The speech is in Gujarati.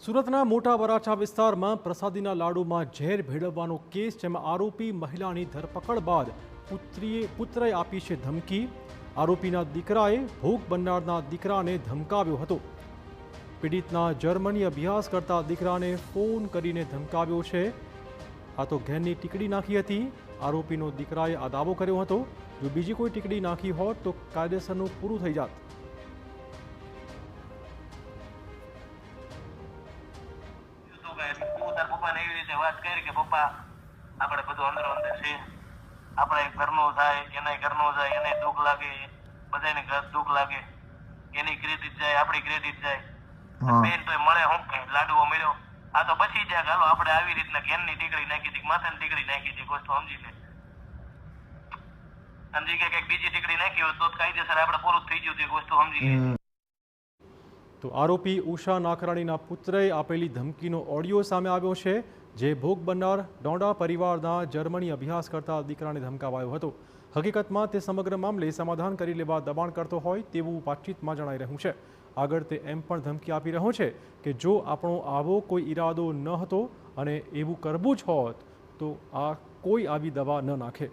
સુરતના મોટા વરાછા વિસ્તારમાં પ્રસાદીના લાડુમાં ઝેર ભેળવવાનો કેસ, જેમાં આરોપી મહિલાની ધરપકડ બાદ પુત્રએ આપી છે ધમકી। આરોપીના દીકરાએ ભોગ બનનારના દીકરાને ધમકાવ્યો હતો। પીડિતના જર્મની અભ્યાસ કરતા દીકરાને ફોન કરીને ધમકાવ્યો છે। આ તો ઘેરની ટીકડી નાખી હતી। આરોપીનો દીકરાએ આ દાવો કર્યો હતો। જો બીજી કોઈ ટીકડી નાખી હોત તો કાયદેસરનું પૂરું થઈ જાત। પપ્પાને એવી રીતે વાત કરી કે પપ્પા આપણે બધું અંદરો અંદર છે, આપણે ઘરનું થાય, એના ઘરનું જાય, એને દુઃખ લાગે, બધાને દુઃખ લાગે, એની ક્રેડિટ જાય, આપણી ક્રેડિટ જાય। બેન તો મળે હું લાડુઓ મળ્યો, આ તો બચી જાય। હાલો આપણે આવી રીતના ઘેરની ટીકડી નાખી હતી, માથાની ટીકડી નાખી હતી, વસ્તુ સમજી લે, સમજી કે કંઈક બીજી ટીકડી નાખી હોય તો કાયદેસર આપણે પૂરું થઈ ગયું હતું, વસ્તુ સમજી લે। તો આરોપી ઉષા નાકરાણીના પુત્રએ આપેલી ધમકીનો ઓડિયો સામે આવ્યો છે, જે ભોગ બનનાર ડોંડા પરિવારના જર્મની અભ્યાસ કરતા દીકરાને ધમકાવાયો હતો। હકીકતમાં તે સમગ્ર મામલે સમાધાન કરી લેવા દબાણ કરતો હોય તેવું વાતચીતમાં જણાઈ રહ્યું છે। આગળ તે એમ પણ ધમકી આપી રહ્યો છે કે જો આપણો આવો કોઈ ઈરાદો ન હતો અને એવું કરવું જ હોત તો આ કોઈ આવી દવા ન નાખે।